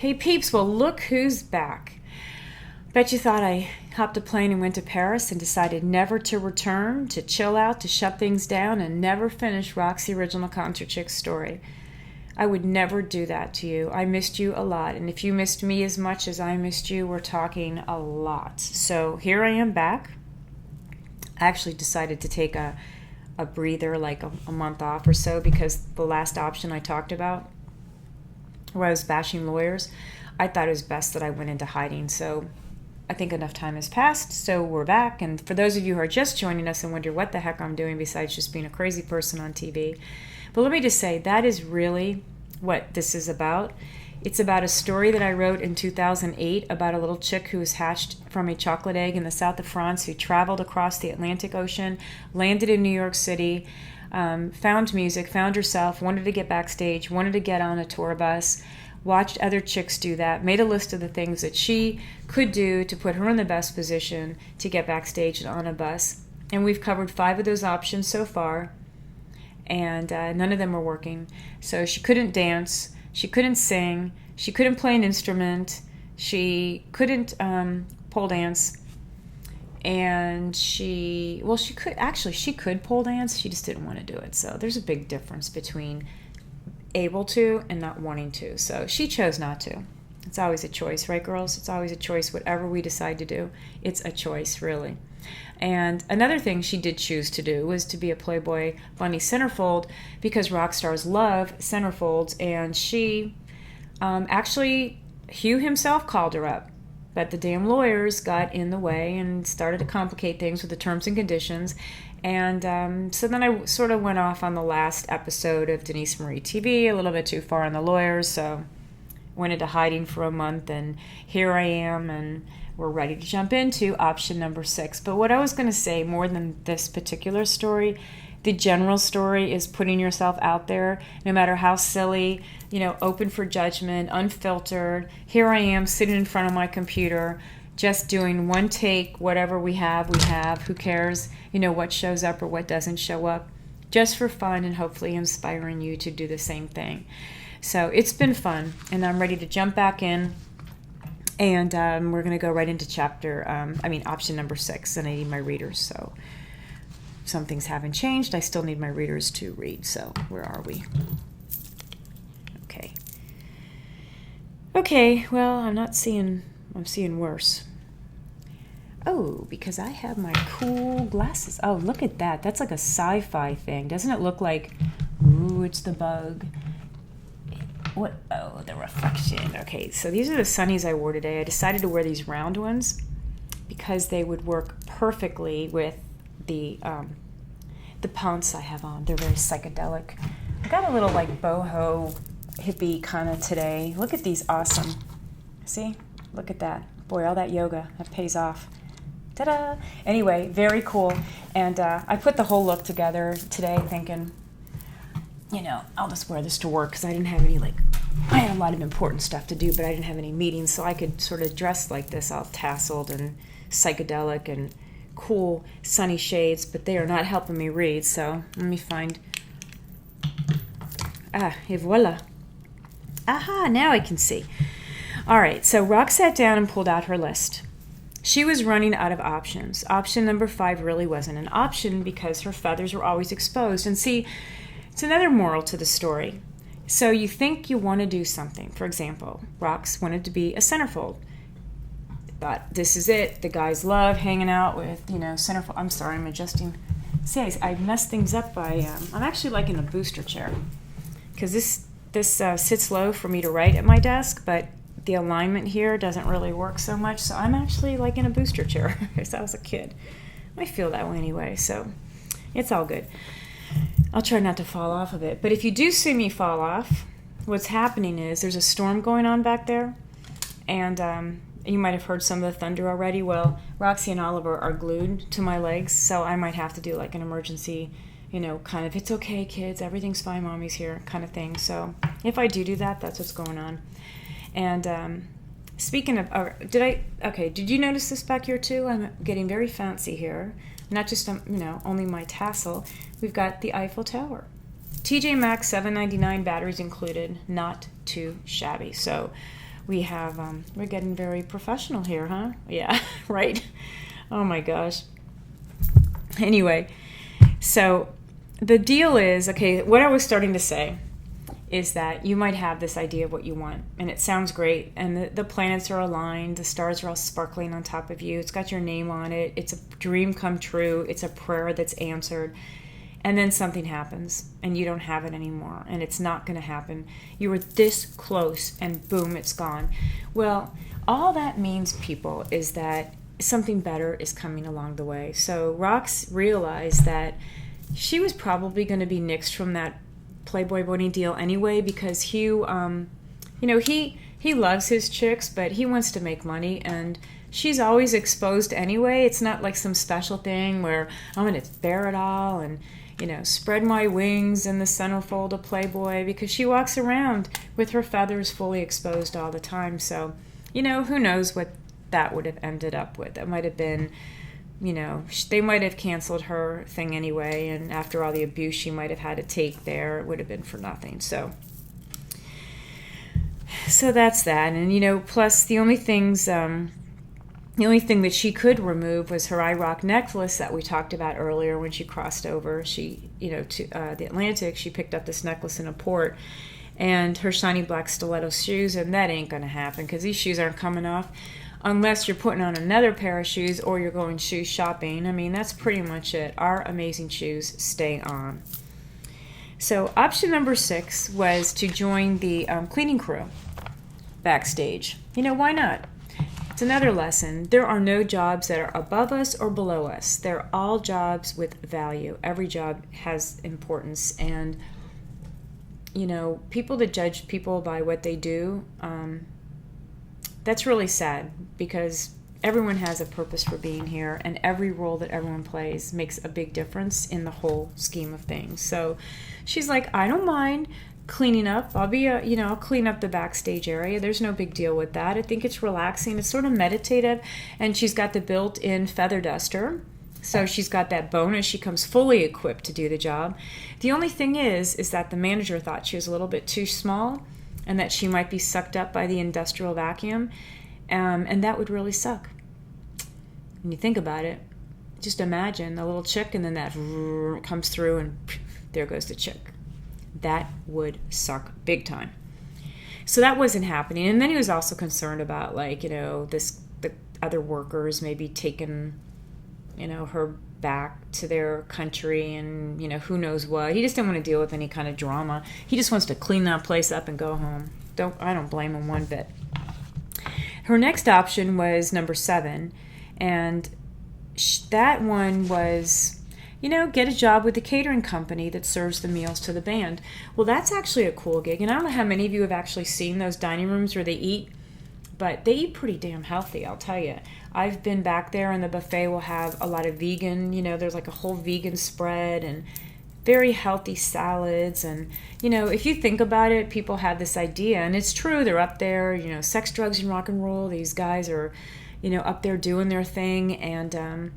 Hey peeps, well look who's back. Bet you thought I hopped a plane and went to Paris and decided never to return, to chill out, to shut things down, and never finish Roxy Original Concert Chick's story. I would never do that to you. I missed you a lot, and if you missed me as much as I missed you, we're talking a lot. So here I am back. I actually decided to take a breather, like a month off or so, because the last option I talked about, where I was bashing lawyers, I thought it was best that I went into hiding. So I think enough time has passed, so we're back. And for those of you who are just joining us and wonder what the heck I'm doing besides just being a crazy person on TV, but let me just say, that is really what this is about. It's about a story that I wrote in 2008 about a little chick who was hatched from a chocolate egg in the south of France, who traveled across the Atlantic Ocean, landed in New York City, found music, found herself, wanted to get backstage, wanted to get on a tour bus, watched other chicks do that, made a list of the things that she could do to put her in the best position to get backstage and on a bus. And we've covered 5 of those options so far, and none of them were working. So she couldn't dance, she couldn't sing, she couldn't play an instrument, she couldn't pole dance, and she could pole dance, she just didn't want to do it. So there's a big difference between able to and not wanting to. So she chose not to. It's always a choice, right, girls? It's always a choice. Whatever we decide to do, it's a choice, really. And another thing she did choose to do was to be a Playboy bunny centerfold, because rock stars love centerfolds, and she actually, Hugh himself called her up, but the damn lawyers got in the way and started to complicate things with the terms and conditions. And so then I sort of went off on the last episode of Denise-Marie TV, a little bit too far on the lawyers, so went into hiding for a month, and here I am, and we're ready to jump into option number 6. But what I was going to say, more than this particular story, the general story is putting yourself out there, no matter how silly, open for judgment, unfiltered. Here I am sitting in front of my computer, just doing one take, whatever we have, who cares, what shows up or what doesn't show up, just for fun and hopefully inspiring you to do the same thing. So it's been fun, and I'm ready to jump back in, and we're going to go right into option number 6, and I need my readers. So some things haven't changed. I still need my readers to read. So where are we? Okay, well, I'm seeing worse. Oh, because I have my cool glasses. Oh, look at that. That's like a sci-fi thing. Doesn't it look like, ooh, it's the bug. What? Oh, the reflection. Okay, so these are the sunnies I wore today. I decided to wear these round ones because they would work perfectly with the pants I have on. They're very psychedelic. I got a little like boho hippie kind of today. Look at these awesome. See? Look at that. Boy, all that yoga, that pays off. Ta-da! Anyway, very cool. And I put the whole look together today thinking, I'll just wear this to work, because I didn't have any, I had a lot of important stuff to do, but I didn't have any meetings, so I could sort of dress like this, all tasseled and psychedelic and cool sunny shades, but they are not helping me read, so let me find, et voila. Aha, now I can see. All right, so Rock sat down and pulled out her list. She was running out of options. Option number 5 really wasn't an option because her feathers were always exposed. And see, it's another moral to the story. So you think you want to do something. For example, Rox wanted to be a centerfold. But this is it. The guys love hanging out with, centerfold. I'm sorry, I'm adjusting. See, I messed things up by, I'm actually like in a booster chair. Because this sits low for me to write at my desk, but the alignment here doesn't really work so much, so I'm actually like in a booster chair as I was a kid. I feel that way anyway, so it's all good. I'll try not to fall off of it, but if you do see me fall off, what's happening is there's a storm going on back there, and you might have heard some of the thunder already. Well, Roxy and Oliver are glued to my legs, so I might have to do like an emergency, kind of, it's okay, kids, everything's fine, mommy's here, kind of thing. So if I do that, that's what's going on. And speaking of, did you notice this back here too? I'm getting very fancy here. Not just, only my tassel. We've got the Eiffel Tower. TJ Maxx $7.99, batteries included, not too shabby. So we're getting very professional here, huh? Yeah, right. Oh my gosh. Anyway, so the deal is, okay, what I was starting to say is that you might have this idea of what you want, and it sounds great, and the planets are aligned, the stars are all sparkling on top of you, it's got your name on it, it's a dream come true, it's a prayer that's answered, and then something happens, and you don't have it anymore, and it's not going to happen. You were this close, and boom, it's gone. Well, all that means, people, is that something better is coming along the way. So Rox realized that she was probably going to be nixed from that Playboy Bunny deal anyway, because Hugh, he loves his chicks, but he wants to make money, and she's always exposed anyway. It's not like some special thing where I'm going to bear it all and, spread my wings in the centerfold of Playboy, because she walks around with her feathers fully exposed all the time. So, who knows what that would have ended up with. It might have been, they might have canceled her thing anyway, and after all the abuse she might have had to take there, it would have been for nothing. So that's that. And, plus the only thing that she could remove was her IROC necklace that we talked about earlier when she crossed over. To the Atlantic, she picked up this necklace in a port, and her shiny black stiletto shoes, and that ain't going to happen because these shoes aren't coming off unless you're putting on another pair of shoes or you're going shoe shopping. I mean, that's pretty much it. Our amazing shoes stay on. So option number 6 was to join the cleaning crew backstage. Why not? It's another lesson. There are no jobs that are above us or below us. They're all jobs with value. Every job has importance. And, people that judge people by what they do, that's really sad, because everyone has a purpose for being here, and every role that everyone plays makes a big difference in the whole scheme of things. So she's like, I don't mind cleaning up. I'll clean up the backstage area. There's no big deal with that. I think it's relaxing. It's sort of meditative, and she's got the built-in feather duster. So she's got that bonus. She comes fully equipped to do the job. The only thing is that the manager thought she was a little bit too small, and that she might be sucked up by the industrial vacuum, and that would really suck. When you think about it, just imagine a little chick, and then that comes through, and there goes the chick. That would suck big time. So that wasn't happening. And then he was also concerned about, the other workers maybe taking, her back to their country, and, who knows what. He just didn't want to deal with any kind of drama. He just wants to clean that place up and go home. I don't blame him one bit. Her next option was number 7, and that one was, get a job with the catering company that serves the meals to the band. Well, that's actually a cool gig, and I don't know how many of you have actually seen those dining rooms where they eat, but they eat pretty damn healthy, I'll tell you. I've been back there, and the buffet will have a lot of vegan, there's like a whole vegan spread, and very healthy salads. And, if you think about it, people have this idea, and it's true, they're up there, sex, drugs, and rock and roll. These guys are, up there doing their thing, and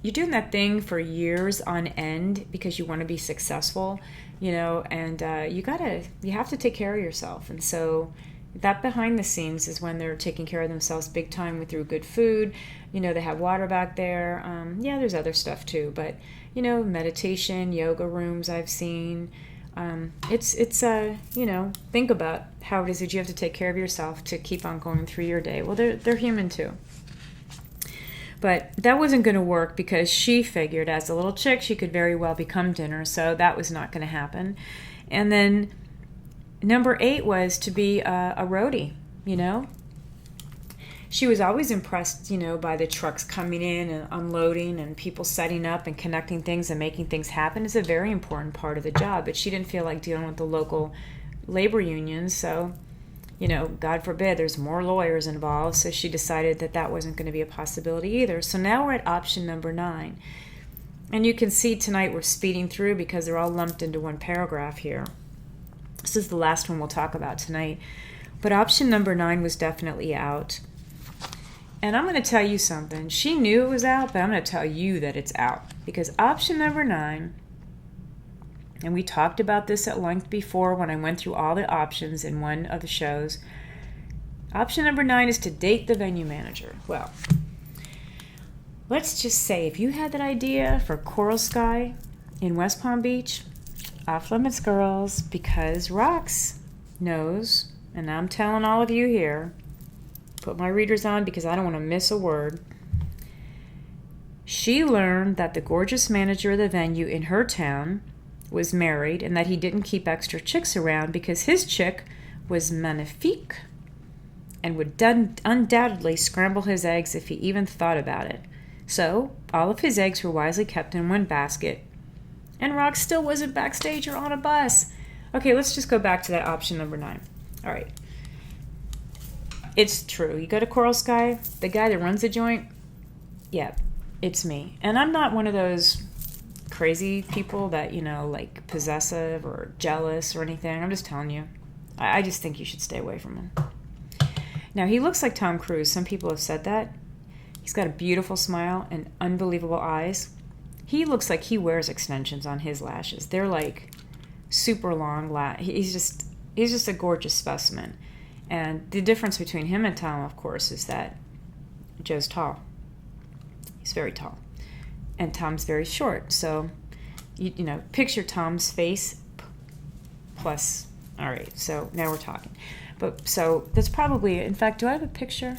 you're doing that thing for years on end because you want to be successful, and you have to take care of yourself. And so that behind the scenes is when they're taking care of themselves big time through good food. They have water back there. There's other stuff too, but, meditation, yoga rooms I've seen. Think about how it is that you have to take care of yourself to keep on going through your day. Well, they're human too. But that wasn't going to work because she figured as a little chick she could very well become dinner, so that was not going to happen. And then number 8 was to be a roadie, She was always impressed, by the trucks coming in and unloading and people setting up and connecting things and making things happen. It's a very important part of the job, but she didn't feel like dealing with the local labor unions, so God forbid, there's more lawyers involved, so she decided that wasn't going to be a possibility either. So now we're at option number 9. And you can see tonight we're speeding through because they're all lumped into one paragraph here. This is the last one we'll talk about tonight. But option number 9 was definitely out. And I'm going to tell you something. She knew it was out, but I'm going to tell you that it's out. Because option number 9, and we talked about this at length before when I went through all the options in one of the shows, Option number 9 is to date the venue manager. Well, let's just say if you had that idea for Coral Sky in West Palm Beach, off limits, girls, because Rox knows, and I'm telling all of you here, put my readers on because I don't want to miss a word. She learned that the gorgeous manager of the venue in her town was married and that he didn't keep extra chicks around because his chick was magnifique and would undoubtedly scramble his eggs if he even thought about it. So all of his eggs were wisely kept in one basket, and Rox still wasn't backstage or on a bus. Okay, let's just go back to that option number 9. All right. It's true. You go to Coral Sky, the guy that runs the joint, yeah, it's me. And I'm not one of those crazy people that, like possessive or jealous or anything. I'm just telling you. I just think you should stay away from him. Now, he looks like Tom Cruise. Some people have said that. He's got a beautiful smile and unbelievable eyes. He looks like he wears extensions on his lashes. They're like super long. He's just a gorgeous specimen. And the difference between him and Tom, of course, is that Joe's tall. He's very tall. And Tom's very short. So, picture Tom's face plus. All right, so now we're talking. But so that's probably, in fact, do I have a picture?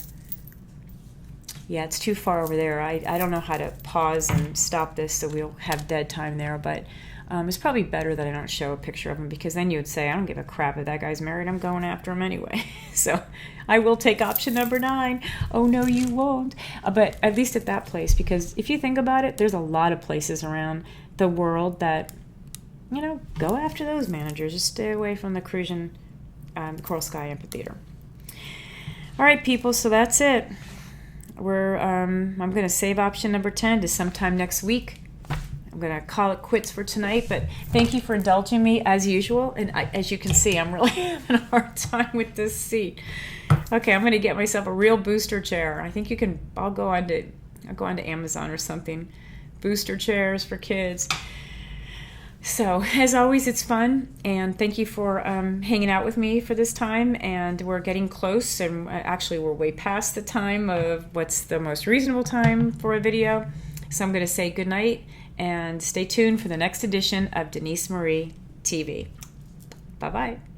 Yeah, it's too far over there. I don't know how to pause and stop this so we'll have dead time there, but it's probably better that I don't show a picture of him because then you would say, I don't give a crap if that guy's married. I'm going after him anyway. So I will take option number 9. Oh, no, you won't. But at least at that place, because if you think about it, there's a lot of places around the world that, go after those managers. Just stay away from the Crucian Coral Sky Amphitheater. All right, people, so that's it. I'm going to save option number 10 to sometime next week. I'm going to call it quits for tonight, but thank you for indulging me as usual. And as you can see, I'm really having a hard time with this seat. Okay, I'm going to get myself a real booster chair. I think I'll go on to Amazon or something. Booster chairs for kids. So, as always, it's fun, and thank you for hanging out with me for this time, and we're getting close, and actually we're way past the time of what's the most reasonable time for a video. So I'm going to say goodnight, and stay tuned for the next edition of Denise-Marie TV. Bye-bye.